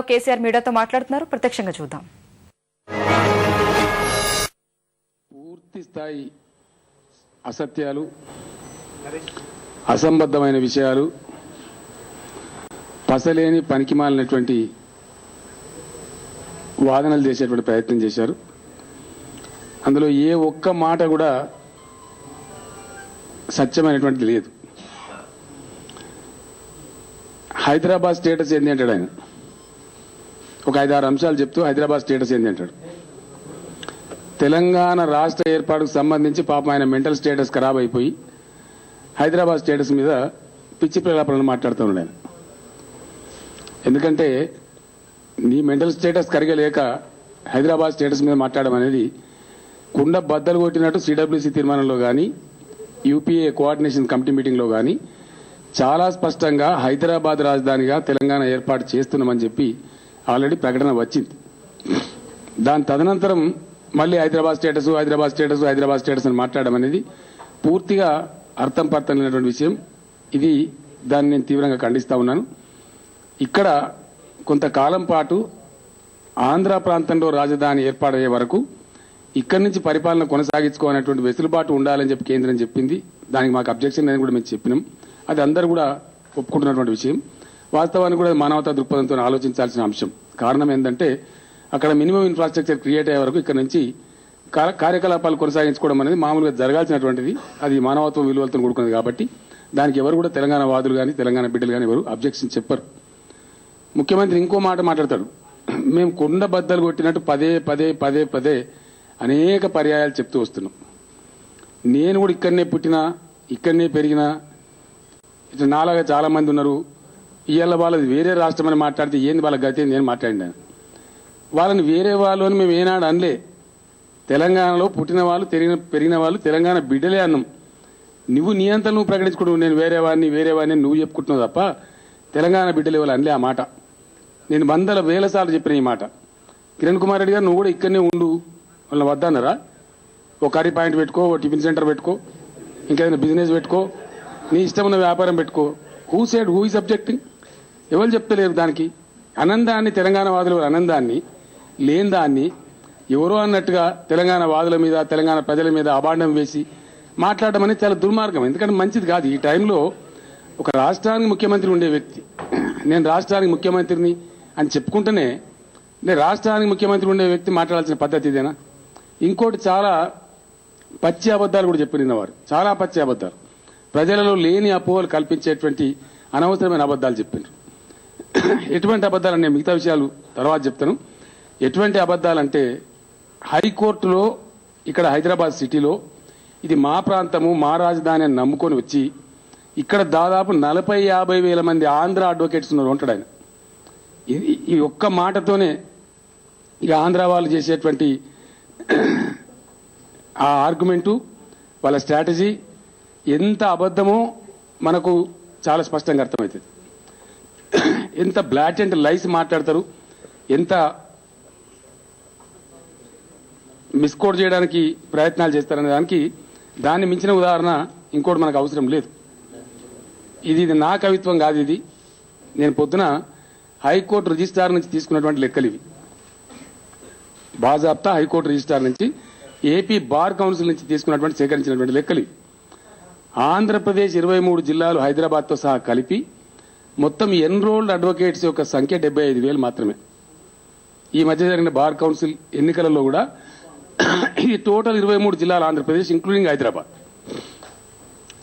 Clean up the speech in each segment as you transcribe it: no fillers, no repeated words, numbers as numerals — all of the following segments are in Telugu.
కేసీఆర్ మీడియాతో మాట్లాడుతున్నారు. ప్రత్యక్షంగా చూద్దాం. పూర్తి స్థాయి అసత్యాలు, అసంబద్ధమైన విషయాలు, పసలేని పనికిమాలినటువంటి వాదనలు చేసేటువంటి ప్రయత్నం చేశారు. అందులో ఏ ఒక్క మాట కూడా సత్యమైనటువంటిది లేదు. హైదరాబాద్ స్టేటస్ ఏంది అంటాడు ఆయన. ఒక 5-6 అంశాలు చెప్తూ హైదరాబాద్ స్టేటస్ ఏంది అంటాడు. తెలంగాణ రాష్ట్ర ఏర్పాటుకు సంబంధించి పాపం ఆయన మెంటల్ స్టేటస్ ఖరాబ్ అయిపోయి హైదరాబాద్ స్టేటస్ మీద పిచ్చి ప్రలాపనలు మాట్లాడుతూ ఉన్నాడు ఆయన. ఎందుకంటే నీ మెంటల్ స్టేటస్ కరగలేక హైదరాబాద్ స్టేటస్ మీద మాట్లాడడం అనేది కుండ బద్దలు కొట్టినట్టు సిడబ్ల్యూసీ తీర్మానంలో కానీ యూపీఏ కోఆర్డినేషన్ కమిటీ మీటింగ్లో కానీ చాలా స్పష్టంగా హైదరాబాద్ రాజధానిగా తెలంగాణ ఏర్పాటు చేస్తున్నామని చెప్పి ఆల్రెడీ ప్రకటన వచ్చింది. దాని తదనంతరం మళ్ళీ హైదరాబాద్ స్టేటస్ అని మాట్లాడడం అనేది పూర్తిగా అర్థం పర్థం లేనటువంటి విషయం. ఇది దాన్ని నేను తీవ్రంగా ఖండిస్తా ఉన్నాను. ఇక్కడ కొంతకాలం పాటు ఆంధ్ర ప్రాంతంలో రాజధాని ఏర్పాటయ్యే వరకు ఇక్కడి నుంచి పరిపాలన కొనసాగించుకోవాలనేటువంటి వెసులుబాటు ఉండాలని చెప్పి కేంద్రం చెప్పింది. దానికి మాకు అబ్జెక్షన్ అని కూడా మేము చెప్పినాం. అది అందరూ కూడా ఒప్పుకుంటున్నటువంటి విషయం. వాస్తవానికి కూడా మానవతా దృక్పథంతో ఆలోచించాల్సిన అంశం. కారణం ఏంటంటే అక్కడ మినిమం ఇన్ఫ్రాస్ట్రక్చర్ క్రియేట్ అయ్యే వరకు ఇక్కడ నుంచి కార్యకలాపాలు కొనసాగించుకోవడం అనేది మామూలుగా జరగాల్సినటువంటిది. అది మానవత్వ విలువలతో కూడుకున్నది కాబట్టి దానికి ఎవరు కూడా తెలంగాణ వాదులు కానీ తెలంగాణ బిడ్డలు కానీ ఎవరు అబ్జెక్షన్ చెప్పరు. ముఖ్యమంత్రి ఇంకో మాట మాట్లాడతాడు. మేము కుండ బద్దలు కొట్టినట్టు పదే అనేక పర్యాయాలు చెప్తూ వస్తున్నాం. నేను కూడా ఇక్కడనే పుట్టినా ఇక్కడనే పెరిగినా, ఇట్లా నాలాగా చాలా మంది ఉన్నారు. ఇవాళ వాళ్ళది వేరే రాష్ట్రం అని మాట్లాడితే ఏంది వాళ్ళ గతి నేను మాట్లాడినాను. వాళ్ళని వేరే వాళ్ళు అని మేము ఏనాడు అనలే. తెలంగాణలో పుట్టిన వాళ్ళు పెరిగిన వాళ్ళు తెలంగాణ బిడ్డలే అన్నాం. నీ అంతా నువ్వు ప్రకటించుకుంటున్నావు. నేను వేరే వాడిని నువ్వు చెప్పుకుంటున్నావు తప్ప తెలంగాణ బిడ్డలు ఇవ్వాలి అనలే. ఆ మాట నేను 100,000 సార్లు చెప్పిన ఈ మాట. కిరణ్ కుమార్ రెడ్డి గారు నువ్వు కూడా ఇక్కడనే ఉండు, వాళ్ళని వద్దన్నారా? ఓ కర్రీ పాయింట్ పెట్టుకో, ఓ టిఫిన్ సెంటర్ పెట్టుకో, ఇంకేదైనా బిజినెస్ పెట్టుకో, నీ ఇష్టం ఉన్న వ్యాపారం పెట్టుకో. Who is objecting? ఎవరు చెప్తలేరు దానికి. ఆనందాన్ని తెలంగాణ వాదుల ఆనందాన్ని లేని దాన్ని ఎవరో అన్నట్టుగా తెలంగాణ వాదుల మీద తెలంగాణ ప్రజల మీద అభాండం వేసి మాట్లాడడం అనేది చాలా దుర్మార్గం. ఎందుకంటే మంచిది కాదు. ఈ టైంలో ఒక రాష్ట్రానికి ముఖ్యమంత్రి ఉండే వ్యక్తి, నేను రాష్ట్రానికి ముఖ్యమంత్రిని అని చెప్పుకుంటేనే నేను రాష్ట్రానికి ముఖ్యమంత్రి ఉండే వ్యక్తి మాట్లాడాల్సిన పద్ధతి ఇదేనా? ఇంకోటి చాలా పచ్చి అబద్ధాలు కూడా చెప్పిన వారు, చాలా పచ్చి అబద్ధాలు, ప్రజలలో లేని అపోహలు కల్పించేటువంటి అనవసరమైన అబద్ధాలు చెప్పిండ్రు. ఎటువంటి అబద్ధాలు అంటే మిగతా విషయాలు తర్వాత చెప్తాను. ఎటువంటి అబద్ధాలంటే హైకోర్టులో ఇక్కడ హైదరాబాద్ సిటీలో ఇది మా ప్రాంతము మా రాజధాని అని నమ్ముకొని వచ్చి ఇక్కడ దాదాపు 40-50 వేల మంది ఆంధ్ర అడ్వకేట్స్ ఉన్నారు ఉంటాడు ఆయన. ఈ ఒక్క మాటతోనే ఇక ఆంధ్ర వాళ్ళు చేసేటువంటి ఆ ఆర్గ్యుమెంటు వాళ్ళ స్ట్రాటజీ ఎంత అబద్ధమో మనకు చాలా స్పష్టంగా అర్థమవుతుంది. ఎంత బ్లాటెంట్ లైస్ మాట్లాడతారు, ఎంత మిస్కోడ్ చేయడానికి ప్రయత్నాలు చేస్తారనే దానికి దాన్ని మించిన ఉదాహరణ ఇంకోటి మనకు అవసరం లేదు. ఇది నా కవిత్వం కాదు. ఇది నేను పొద్దున హైకోర్టు రిజిస్ట్రార్ నుంచి తీసుకున్నటువంటి లెక్కలు ఇవి. బాజాప్తా హైకోర్టు రిజిస్ట్రార్ నుంచి ఏపీ బార్ కౌన్సిల్ నుంచి తీసుకున్నటువంటి సేకరించినటువంటి లెక్కలు ఇవి. ఆంధ్రప్రదేశ్ 23 జిల్లాలు హైదరాబాద్తో సహా కలిపి మొత్తం ఎన్రోల్డ్ అడ్వకేట్స్ యొక్క సంఖ్య 75,000 మాత్రమే. ఈ మధ్య జరిగిన బార్ కౌన్సిల్ ఎన్నికలలో కూడా ఇది టోటల్ 23 జిల్లాలు ఆంధ్రప్రదేశ్ ఇంక్లూడింగ్ హైదరాబాద్.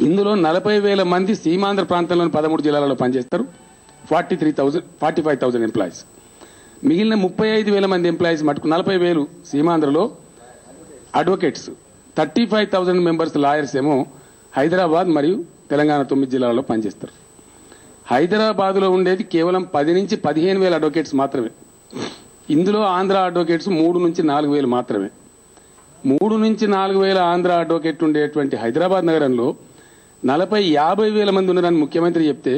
ఇందులో 40,000 మంది సీమాంధ్ర ప్రాంతంలోని 13 జిల్లాలలో పనిచేస్తారు. 45,000 ఎంప్లాయీస్. మిగిలిన 35,000 మంది ఎంప్లాయీస్ మటుకు 40,000 సీమాంధ్రలో అడ్వకేట్స్, 35,000 మెంబర్స్ లాయర్స్ ఏమో హైదరాబాద్ మరియు తెలంగాణ 9 జిల్లాలలో పనిచేస్తారు. హైదరాబాద్లో ఉండేది కేవలం 10 నుంచి 15,000 అడ్వకేట్స్ మాత్రమే. ఇందులో ఆంధ్ర అడ్వకేట్స్ 3 నుంచి 4,000 మాత్రమే. 3 నుంచి 4,000 ఆంధ్ర అడ్వకేట్ ఉండేటువంటి హైదరాబాద్ నగరంలో 40-50,000 మంది ఉన్నారని ముఖ్యమంత్రి చెప్తే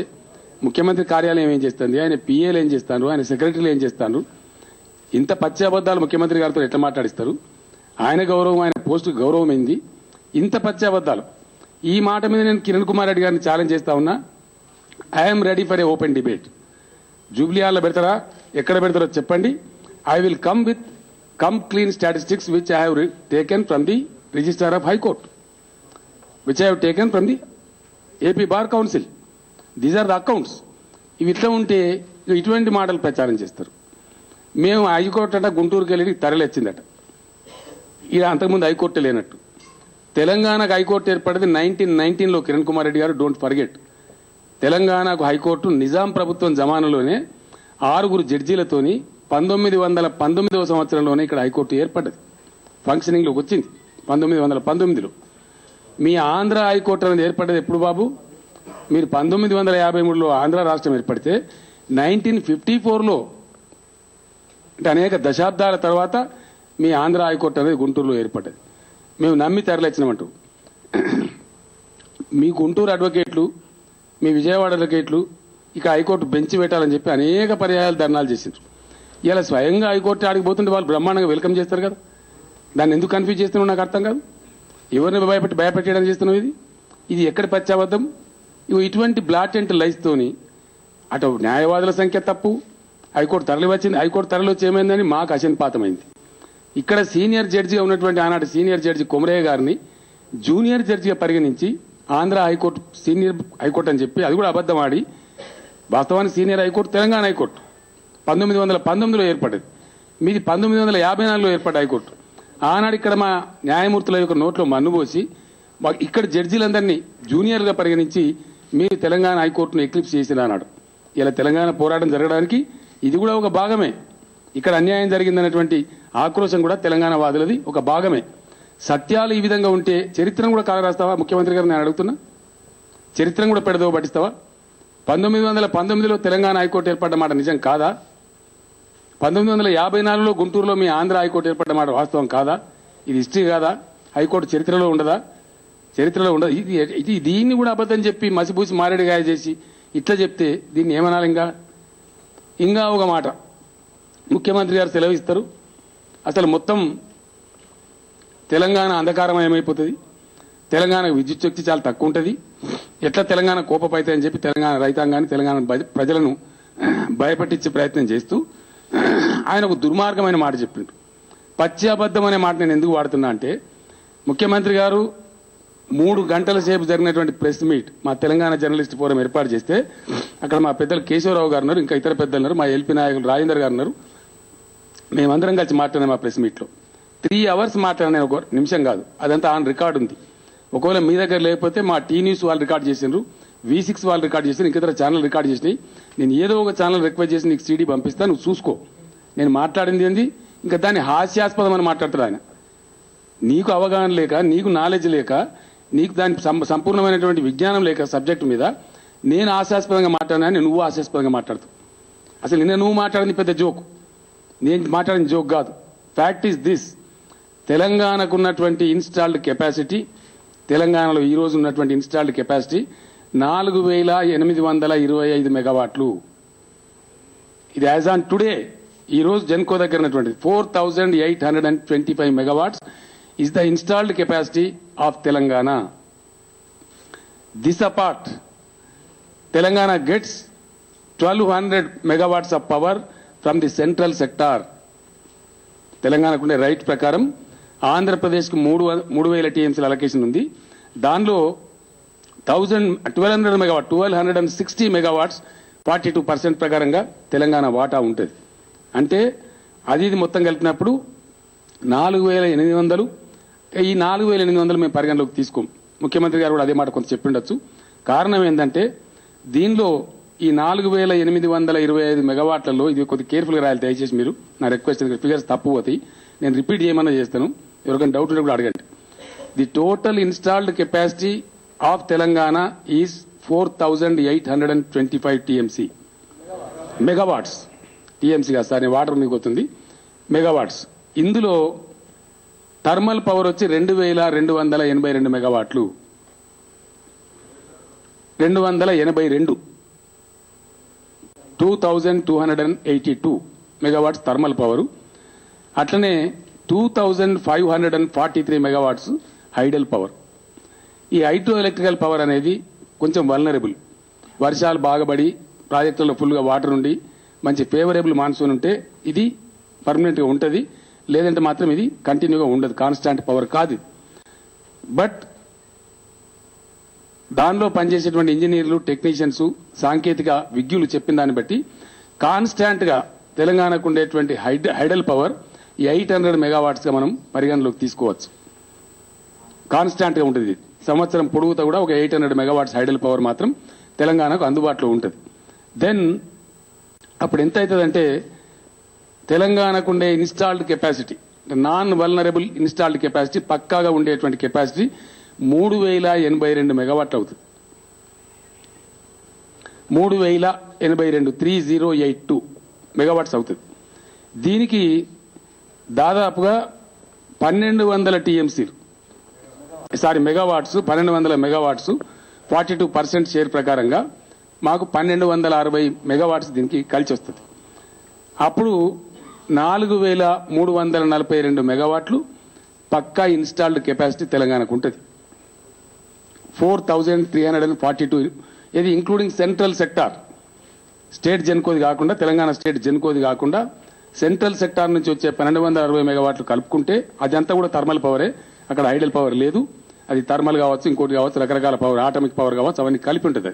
ముఖ్యమంత్రి కార్యాలయం ఏం చేస్తుంది, ఆయన పిఏలు ఏం చేస్తారు, ఆయన సెక్రటరీలు ఏం చేస్తారు? ఇంత పచ్చి అబద్ధాలు ముఖ్యమంత్రి గారితో ఎట్లా మాట్లాడిస్తారు? ఆయన గౌరవం, ఆయన పోస్టు గౌరవం ఏంది? ఇంత పచ్చి అబద్ధాలు. ఈ మాట మీద నేను కిరణ్ కుమార్ రెడ్డి గారిని ఛాలెంజ్ చేస్తా ఉన్నా. I'm ready for a open debate. Jubilee హాల్లో పెడతారా? ఎక్కడ పెడతారో చెప్పండి. I will come clean statistics which I have taken from the registrar of high court, which I have taken from the AP bar council. These are the accounts. ఇవి ఇట్లా ఉంటే ఇటువంటి మాటలు ప్రచారం చేస్తారు. మేము హైకోర్టు అంట గుంటూరుకి వెళ్ళి తరలిచ్చిందట. ఇక అంతకుముందు హైకోర్టు లేనట్టు. తెలంగాణకు హైకోర్టు ఏర్పడింది 1919లో. కిరణ్ కుమార్ రెడ్డి గారు డోంట్ ఫర్గెట్. తెలంగాణకు హైకోర్టు నిజాం ప్రభుత్వం జమానాలోనే 6 జడ్జీలతోని 1919వ సంవత్సరంలోనే ఇక్కడ హైకోర్టు ఏర్పడ్డది, ఫంక్షనింగ్లోకి వచ్చింది 1919లో. మీ ఆంధ్ర హైకోర్టు అనేది ఏర్పడ్డది ఎప్పుడు బాబు? మీరు 1953లో ఆంధ్ర రాష్ట్రం ఏర్పడితే 1954లో, అంటే అనేక దశాబ్దాల తర్వాత మీ ఆంధ్ర హైకోర్టు అనేది గుంటూరులో ఏర్పడ్డది. మేము నమ్మి తరలిచ్చినామంటూ మీ గుంటూరు అడ్వకేట్లు, మీ విజయవాడ అడ్వకేట్లు ఇక హైకోర్టు బెంచ్ పెట్టాలని చెప్పి అనేక పర్యాయాలు ధర్నాలు చేసిండ్రు. ఇలా స్వయంగా హైకోర్టు ఆడికి పోతుంటే వాళ్ళు బ్రహ్మాండంగా వెల్కమ్ చేస్తారు కదా. దాన్ని ఎందుకు కన్ఫ్యూజ్ చేస్తున్నావు నాకు అర్థం కాదు. ఎవరిని భయపెట్టడానికి చేస్తున్నావు? ఇది ఎక్కడి పచ్చాబద్ధం? ఇటువంటి బ్లాటెంట్ లైస్తోని అటు న్యాయవాదుల సంఖ్య తప్పు, హైకోర్టు తరలి వచ్చింది. హైకోర్టు తరలి వచ్చి ఏమైందని మాకు అశనిపాతమైంది. ఇక్కడ సీనియర్ జడ్జిగా ఉన్నటువంటి ఆనాటి సీనియర్ జడ్జి కొమరయ్య గారిని జూనియర్ జడ్జిగా పరిగణించి ఆంధ్ర హైకోర్టు సీనియర్ హైకోర్టు అని చెప్పి అది కూడా అబద్ధం ఆడి, వాస్తవానికి సీనియర్ హైకోర్టు తెలంగాణ హైకోర్టు 1919లో ఏర్పడ్డది. మీది 1954లో ఏర్పడ్డ హైకోర్టు. ఆనాడు ఇక్కడ మా న్యాయమూర్తుల యొక్క నోట్లో మన్నుపోసి ఇక్కడ జడ్జీలందరినీ జూనియర్గా పరిగణించి మీరు తెలంగాణ హైకోర్టును ఎక్లిప్స్ చేసిన అన్నాడు. ఇలా తెలంగాణ పోరాటం జరగడానికి ఇది కూడా ఒక భాగమే. ఇక్కడ అన్యాయం జరిగిందనేటువంటి ఆక్రోశం కూడా తెలంగాణ వాదులది ఒక భాగమే. సత్యాలు ఈ విధంగా ఉంటే చరిత్రను కూడా కాలరాస్తావా ముఖ్యమంత్రి గారు? నేను అడుగుతున్నా, చరిత్రను కూడా పెడదో పట్టిస్తావా? 1919లో తెలంగాణ హైకోర్టు ఏర్పడ్డ మాట నిజం కాదా? 1954లో గుంటూరులో మీ ఆంధ్ర హైకోర్టు ఏర్పడ్డ మాట వాస్తవం కాదా? ఇది హిస్టరీ కాదా? హైకోర్టు చరిత్రలో ఉండదా? చరిత్రలో ఉండదు. ఇది దీన్ని కూడా అబద్ధం చెప్పి మసిపూసి మారేడుగాయ చేసి ఇట్లా చెప్తే దీన్ని ఏమనాలి? ఇంకా ఒక మాట ముఖ్యమంత్రి గారు సెలవిస్తారు. అసలు మొత్తం తెలంగాణ అంధకారమయమైపోతుంది, తెలంగాణ విద్యుత్ శక్తి చాలా తక్కువ ఉంటుంది, ఎట్లా తెలంగాణ కోపపైతాయని చెప్పి తెలంగాణ రైతాంగాన్ని, తెలంగాణ ప్రజలను భయపెట్టించే ప్రయత్నం చేస్తూ ఆయన ఒక దుర్మార్గమైన మాట చెప్పిండు. పచ్చి అబద్ధం అనే మాట నేను ఎందుకు వాడుతున్నా అంటే, ముఖ్యమంత్రి గారు 3 గంటల సేపు జరిగినటువంటి ప్రెస్ మీట్ మా తెలంగాణ జర్నలిస్ట్ ఫోరం ఏర్పాటు చేస్తే అక్కడ మా పెద్దలు కేశవరావు గారు ఉన్నారు, ఇంకా ఇతర పెద్దలు ఉన్నారు, మా ఎల్పీ నాయకులు రాజేందర్ గారు ఉన్నారు. మేమందరం కలిసి మాట్లాడినాం మా ప్రెస్ మీట్లో. 3 అవర్స్ మాట్లాడినా, ఒక నిమిషం కాదు. అదంతా ఆన్ రికార్డు ఉంది. ఒకవేళ మీ దగ్గర లేకపోతే మా టీ న్యూస్ వాళ్ళు రికార్డ్ చేసిండ్రు, V6 వాళ్ళు రికార్డ్ చేసిండ్రు, ఇంకితర ఛానల్ రికార్డ్ చేసినాయి. నేను ఏదో ఒక ఛానల్ రిక్వెస్ట్ చేసి నీకు CD పంపిస్తా, నువ్వు చూసుకో. నేను మాట్లాడింది ఏంది, ఇంకా దాన్ని హాస్యాస్పదం అని మాట్లాడతాడు ఆయన. నీకు అవగాహన లేక, నీకు నాలెడ్జ్ లేక, నీకు దాని సంపూర్ణమైనటువంటి విజ్ఞానం లేక సబ్జెక్టు మీద నేను హాస్యాస్పదంగా మాట్లాడినా, నువ్వు హాస్యాస్పదంగా మాట్లాడుతావు. అసలు నిన్న నువ్వు మాట్లాడింది పెద్ద జోక్, నేను మాట్లాడిన జోక్ కాదు. ఫ్యాక్ట్ ఈస్ దిస్: తెలంగాణకు ఉన్నటువంటి ఇన్స్టాల్డ్ కెపాసిటీ, తెలంగాణలో ఈ రోజు ఉన్నటువంటి ఇన్స్టాల్డ్ కెపాసిటీ 4825 మెగావాట్లు. ఇది యాజ్ ఆన్ టుడే, ఈ రోజు జెన్కో దగ్గర ఉన్నటువంటి 4825 megawatts is the installed capacity of Telangana. This apart, Telangana gets 1200 megawatts of power from the central sector. తెలంగాణకు ఉండే రైట్ ప్రకారం ఆంధ్రప్రదేశ్కు 3000 TMC అలొకేషన్ ఉంది. దానిలో 1260 megawatts 42% ప్రకారంగా తెలంగాణ వాటా ఉంటుంది. అంటే అది ఇది మొత్తం కలిపినప్పుడు 4800. ఈ 4800 మేము పరిగణలోకి తీసుకోం. ముఖ్యమంత్రి గారు కూడా అదే మాట కొంత చెప్పిండొచ్చు. కారణం ఏంటంటే దీనిలో ఈ 4825 మెగావాట్లలో, ఇది కొద్దిగా కేర్ఫుల్గా రాయాలి దయచేసి మీరు, నా రిక్వెస్ట్. ఫిగర్స్ తప్పు పోతాయి, నేను రిపీట్ చేయమన్నా చేస్తాను, ఎవరికైనా డౌట్ ఉంటే కూడా అడగండి. The total installed capacity of Telangana is 4825 TMC megawatts. TMC కాదు సార్, వాటర్ మీకు వస్తుంది, మెగావాట్స్. ఇందులో థర్మల్ పవర్ వచ్చి 2282 మెగావాట్లు. 2282 మెగావాట్స్ థర్మల్ పవరు. అట్లనే 2543 మెగావాట్స్ హైడల్ పవర్. ఈ హైడ్రో ఎలక్ట్రికల్ పవర్ అనేది కొంచెం వల్నరబుల్. వర్షాలు బాగా పడి ప్రాజెక్టుల్లో ఫుల్గా వాటర్ ఉండి మంచి ఫేవరబుల్ మాన్సూన్ ఉంటే ఇది పర్మనెంట్గా ఉంటుంది, లేదంటే మాత్రం ఇది కంటిన్యూగా ఉండదు, కాన్స్టాంట్ పవర్ కాదు. బట్ దానిలో పనిచేసేటువంటి ఇంజనీర్లు, టెక్నీషియన్స్, సాంకేతిక విజ్ఞులు చెప్పిన దాన్ని బట్టి కాన్స్టాంట్గా తెలంగాణకు ఉండేటువంటి హైడల్ పవర్ 800 మెగావాట్స్గా మనం పరిగణలోకి తీసుకోవచ్చు. కాన్స్టాంట్గా ఉంటుంది, సంవత్సరం పొడుగుతా కూడా ఒక 800 మెగావాట్స్ హైడల్ పవర్ మాత్రం తెలంగాణకు అందుబాటులో ఉంటుంది. దెన్ అప్పుడు ఎంత అవుతుందంటే తెలంగాణకు ఉండే installed capacity, non vulnerable installed capacity, పక్కాగా ఉండేటువంటి కెపాసిటీ 3082 మెగావాట్లు అవుతుంది. 3082 3082 మెగావాట్స్ అవుతుంది. దీనికి దాదాపుగా 1200 టీఎంసీలు మెగావాట్స్, 1200 మెగావాట్స్ 42% షేర్ ప్రకారంగా మాకు 1260 మెగావాట్స్ దీనికి కలిసి వస్తుంది. అప్పుడు 4342 మెగావాట్లు పక్కా ఇన్స్టాల్డ్ కెపాసిటీ తెలంగాణకు ఉంటుంది. 4342 ఇది ఇంక్లూడింగ్ సెంట్రల్ సెక్టార్, స్టేట్ జెన్కోది కాకుండా, తెలంగాణ స్టేట్ జెన్కోది కాకుండా సెంట్రల్ సెక్టార్ నుంచి వచ్చే 1260 మెగావాట్లు కలుపుకుంటే అదంతా కూడా థర్మల్ పవరే, అక్కడ ఐడల్ పవర్ లేదు. అది థర్మల్ కావచ్చు, ఇంకోటి కావచ్చు, రకరకాల పవర్, ఆటమిక్ పవర్ కావచ్చు, అవన్నీ కలిపి ఉంటుంది.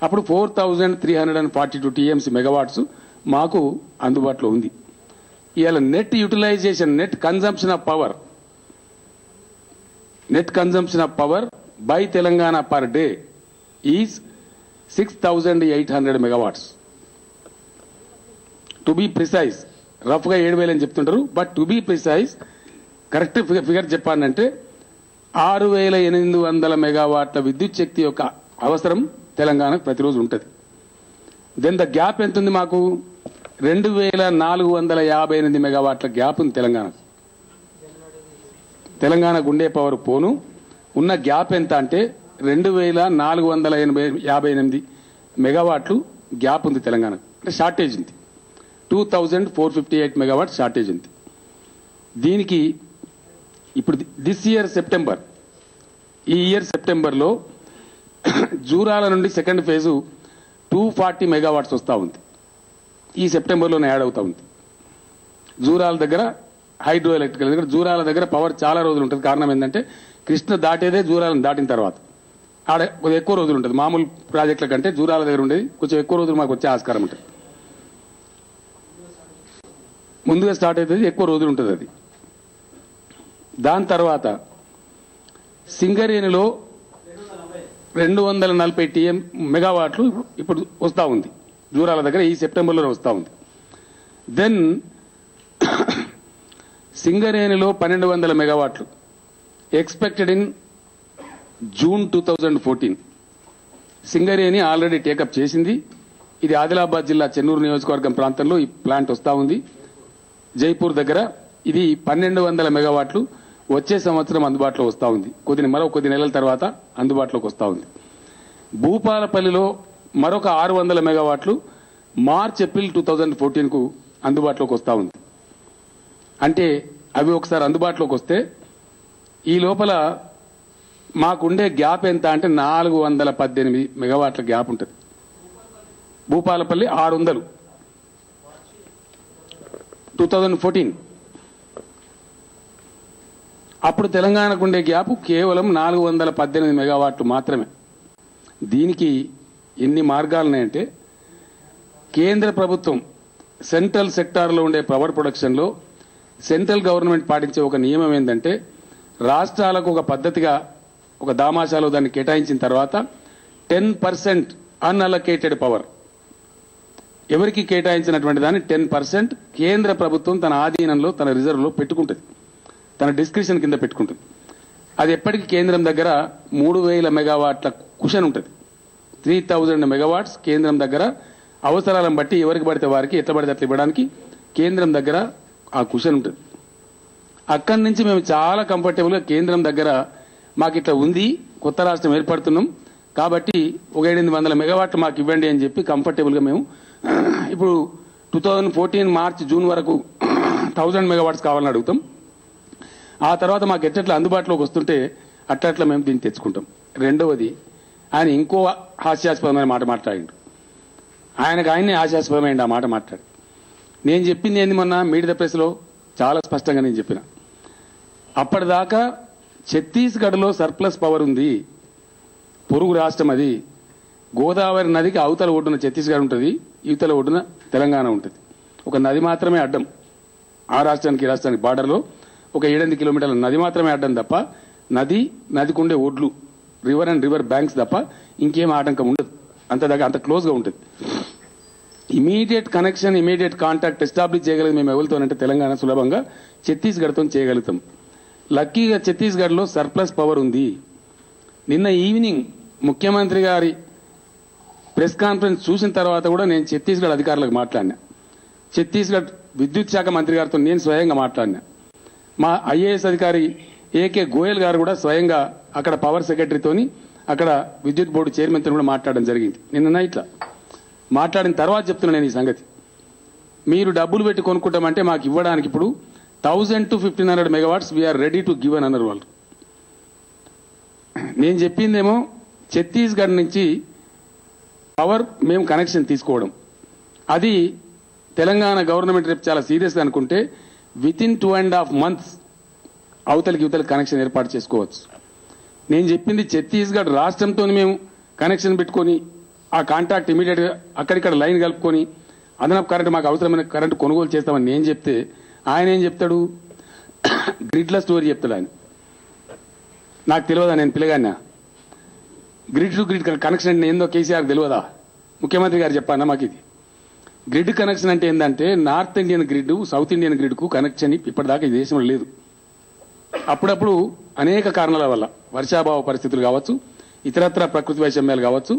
అప్పుడు 4342 టీఎంసీ మెగావాట్స్ మాకు అందుబాటులో ఉంది. ఇవాళ net utilization, net consumption of power by Telangana per day is 6800 megawatts. To be precise, rough గా 7000 అని చెప్తుంటారు, but to be precise correct figure చెప్పానంటే 6800 మెగావాట్ల విద్యుత్ శక్తి యొక్క అవసరం తెలంగాణకు ప్రతిరోజు ఉంటుంది. దెన్ ద గ్యాప్ ఎంత ఉంది మాకు? 2458 మెగావాట్ల గ్యాప్ ఉంది తెలంగాణకు. తెలంగాణకు ఉండే పవర్ పోను ఉన్న గ్యాప్ ఎంత అంటే 2458 మెగావాట్లు గ్యాప్ ఉంది తెలంగాణకు. అంటే షార్టేజ్ ఉంది, 2458 మెగావాట్ షార్టేజ్ ఉంది. దీనికి ఇప్పుడు దిస్ ఇయర్ సెప్టెంబర్, ఈ ఇయర్ సెప్టెంబర్లో జూరాల నుండి సెకండ్ ఫేజు 240 మెగావాట్స్ వస్తూ ఉంది. ఈ సెప్టెంబర్లోనే యాడ్ అవుతా ఉంది. జూరాల దగ్గర హైడ్రో ఎలక్ట్రికల్ దగ్గర, జూరాల దగ్గర పవర్ చాలా రోజులు ఉంటుంది. కారణం ఏంటంటే కృష్ణ దాటేదే జూరాలను దాటిన తర్వాత, ఆడ కొద్దిగా ఎక్కువ రోజులు ఉంటుంది. మామూలు ప్రాజెక్టుల కంటే జూరాల దగ్గర ఉండేది కొంచెం ఎక్కువ రోజులు మాకు వచ్చే ఆస్కారం ఉంటుంది. ముందుగా స్టార్ట్ అవుతుంది, ఎక్కువ రోజులు ఉంటుంది అది. దాని తర్వాత సింగరేణిలో 240 మెగావాట్లు ఇప్పుడు వస్తూ ఉంది జూరాల దగ్గర, ఈ సెప్టెంబర్లోనే వస్తూ ఉంది. దెన్ సింగరేణిలో 1200 మెగావాట్లు expected in June 2014. Singareni already take up చేసింది. ఇది ఆదిలాబాద్ జిల్లా చెన్నూరు నియోజకవర్గం ప్రాంతంలో ఈ ప్లాంట్ వస్తూ ఉంది. జైపూర్ దగ్గర ఇది 1200 మెగావాట్లు వచ్చే సంవత్సరం అందుబాటులో వస్తూ ఉంది. మరో కొద్ది నెలల తర్వాత అందుబాటులోకి వస్తూ ఉంది. భూపాలపల్లిలో మరొక 600 మెగావాట్లు మార్చ్-ఏప్రిల్ 2014కు అందుబాటులోకి వస్తూ ఉంది. అంటే అవి ఒకసారి అందుబాటులోకి వస్తే ఈ లోపల మాకుండే గ్యాప్ ఎంత అంటే 418 మెగావాట్ల గ్యాప్ ఉంటుంది. భూపాలపల్లి 600 2014. అప్పుడు తెలంగాణకు ఉండే గ్యాప్ కేవలం 418 మెగావాట్లు మాత్రమే. దీనికి ఎన్ని మార్గాలున్నాయంటే, కేంద్ర ప్రభుత్వం సెంట్రల్ సెక్టార్లో ఉండే పవర్ ప్రొడక్షన్లో సెంట్రల్ గవర్నమెంట్ పాటించే ఒక నియమం ఏంటంటే, రాష్ట్రాలకు ఒక పద్ధతిగా ఒక దామాషాలో దాన్ని కేటాయించిన తర్వాత 10% అన్అలొకేటెడ్ పవర్ ఎవరికి కేటాయించినటువంటి దాన్ని 10% కేంద్ర ప్రభుత్వం తన ఆధీనంలో, తన రిజర్వ్లో పెట్టుకుంటుంది, తన డిస్క్రిప్షన్ కింద పెట్టుకుంటుంది. అది ఎప్పటికీ కేంద్రం దగ్గర 3000 మెగావాట్ల కుషన్ ఉంటుంది. 3000 మెగావాట్స్ కేంద్రం దగ్గర అవసరాలను బట్టి ఎవరికి పడితే వారికి, ఎట్లా పడితే అట్లా ఇవ్వడానికి కేంద్రం దగ్గర ఆ కుషన్ ఉంటుంది. అక్కడి నుంచి మేము చాలా కంఫర్టబుల్గా కేంద్రం దగ్గర మాకు ఇట్లా ఉంది, కొత్త రాష్ట్రం ఏర్పడుతున్నాం కాబట్టి ఒక 800 మెగావాట్లు మాకు ఇవ్వండి అని చెప్పి కంఫర్టబుల్గా మేము ఇప్పుడు 2014 మార్చ్ జూన్ వరకు 1000 మెగావాట్స్ కావాలని అడుగుతాం. ఆ తర్వాత మాకు ఎట్లా అందుబాటులోకి వస్తుంటే అట్లా మేము దీన్ని తెచ్చుకుంటాం. రెండవది, ఆయన ఇంకో హాస్యాస్పదమైన మాట మాట్లాడిండు. ఆయననే ఆశాస్పదమైంది ఆ మాట మాట్లాడి. నేను చెప్పింది ఏంది మొన్న మీట్ ద ప్రెస్లో చాలా స్పష్టంగా నేను చెప్పిన. అప్పటిదాకా ఛత్తీస్గఢ్లో సర్ప్లస్ పవర్ ఉంది, పొరుగు రాష్ట్రం అది. గోదావరి నదికి అవతల ఒడ్డున ఛత్తీస్గఢ్ ఉంటుంది, ఇవతల ఒడ్డున తెలంగాణ ఉంటుంది. ఒక నది మాత్రమే అడ్డం, ఆ రాష్ట్రానికి ఈ రాష్ట్రానికి బార్డర్లో ఒక 7-8 కిలోమీటర్ల నది మాత్రమే అడ్డం తప్ప నదికుండే ఒడ్లు, రివర్ అండ్ రివర్ బ్యాంక్స్ తప్ప ఇంకేం ఆటంకం ఉండదు. అంత క్లోజ్గా ఉంటుంది. Immediate connection, immediate contact establish చేయగలిగి మేము ఎవరితోనంటే తెలంగాణ సులభంగా ఛత్తీస్గఢ్తో చేయగలుగుతాం. లక్కీగా ఛత్తీస్గఢ్లో సర్ప్లస్ పవర్ ఉంది. నిన్న ఈవినింగ్ ముఖ్యమంత్రి గారి ప్రెస్ కాన్ఫరెన్స్ చూసిన తర్వాత కూడా నేను ఛత్తీస్గఢ్ అధికారులకు మాట్లాడినా. ఛత్తీస్గఢ్ విద్యుత్ శాఖ మంత్రి గారితో నేను స్వయంగా మాట్లాడినా. మా ఐఏఎస్ అధికారి ఏకే గోయల్ గారు కూడా స్వయంగా అక్కడ పవర్ సెక్రటరీతోని, అక్కడ విద్యుత్ బోర్డు చైర్మన్తో కూడా మాట్లాడడం జరిగింది. నిన్న ఇట్లా మాట్లాడిన తర్వాత చెప్తున్నా నేను ఈ సంగతి. మీరు డబ్బులు పెట్టి కొనుక్కుంటామంటే మాకు ఇవ్వడానికి ఇప్పుడు 1000 to 1500 megawatts we're ready to give అని అన్నారు వాళ్ళు. నేను చెప్పిందేమో ఛత్తీస్గఢ్ నుంచి పవర్ మేము కనెక్షన్ తీసుకోవడం, అది తెలంగాణ గవర్నమెంట్ రేపు చాలా సీరియస్గా అనుకుంటే వితిన్ 2.5 months అవతలికి ఇవతలకి కనెక్షన్ ఏర్పాటు చేసుకోవచ్చు. నేను చెప్పింది ఛత్తీస్గఢ్ రాష్ట్రంతో మేము కనెక్షన్ పెట్టుకొని ఆ కాంటాక్ట్ ఇమీడియట్గా అక్కడిక్కడ లైన్ కలుపుకొని అదనపు కరెంట్ మాకు అవసరమైన కరెంట్ కొనుగోలు చేస్తామని నేను చెప్తే ఆయన ఏం చెప్తాడు, గ్రిడ్ల స్టోరీ చెప్తాడు ఆయన. నాకు తెలియదా, నేను పిల్లగాన్నా? గ్రిడ్ టు గ్రిడ్ కనెక్షన్ అంటే ఏందో కేసీఆర్ తెలియదా? ముఖ్యమంత్రి గారు చెప్పానా మాకు? ఇది గ్రిడ్ కనెక్షన్ అంటే ఏంటంటే north Indian grid south Indian గ్రిడ్కు కనెక్షన్ ఇప్పటిదాకా ఈ దేశంలో లేదు. అప్పుడప్పుడు అనేక కారణాల వల్ల వర్షాభావ పరిస్థితులు కావచ్చు, ఇతరత్ర ప్రకృతి వైషమ్యాలు కావచ్చు,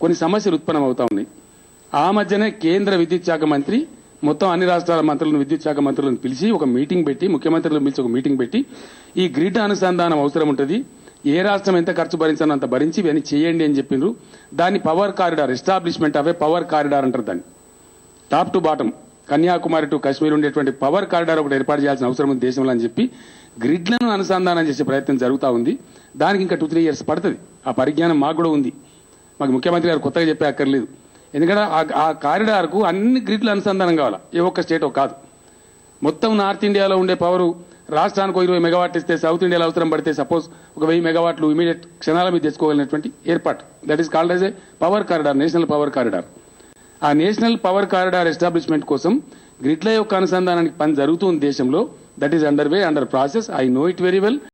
కొన్ని సమస్యలు ఉత్పన్నం అవుతా ఉన్నాయి. ఆ మధ్యనే కేంద్ర విద్యుత్ శాఖ మంత్రి మొత్తం అన్ని రాష్ట్రాల మంత్రులను, విద్యుత్ శాఖ మంత్రులను పిలిచి ఒక మీటింగ్ పెట్టి, ముఖ్యమంత్రులను పిలిచి ఒక మీటింగ్ పెట్టి ఈ గ్రిడ్ అనుసంధానం అవసరం ఉంటుంది, ఏ రాష్ట్రం ఎంత ఖర్చు భరించాలో అంత భరించి ఇవన్నీ చేయండి అని చెప్పిండ్రు. దాన్ని power corridor, establishment of A power corridor అంటారు. దాన్ని top to bottom Kanyakumari to Kashmir ఉండేటువంటి పవర్ కారిడార్ ఒకటి ఏర్పాటు చేయాల్సిన అవసరం ఉంది దేశంలో అని చెప్పి గ్రిడ్లను అనుసంధానం చేసే ప్రయత్నం జరుగుతూ ఉంది. దానికి ఇంకా 2-3 years పడుతుంది. ఆ పరిజ్ఞానం మాకు కూడా ఉంది. మాకు ముఖ్యమంత్రి గారు కొత్తగా చెప్పే అక్కర్లేదు. ఎందుకంటే ఆ కారిడార్కు అన్ని గ్రిడ్లు అనుసంధానం కావాలి, ఏ ఒక్క స్టేటో కాదు. మొత్తం నార్త్ ఇండియాలో ఉండే పవరు రాష్ట్రానికి 20 మెగావాట్ ఇస్తే సౌత్ ఇండియాలో అవసరం పడితే సపోజ్ ఒక 1000 మెగావాట్లు ఇమీడియట్ క్షణాల మీద తెచ్చుకోగలిగినటువంటి ఏర్పాటు, that is called as a power corridor, national power corridor. ఆ నేషనల్ పవర్ కారిడార్ ఎస్టాబ్లిష్మెంట్ కోసం గ్రిడ్ల యొక్క అనుసంధానానికి పని జరుగుతుంది దేశంలో. That is under process. I know it very well.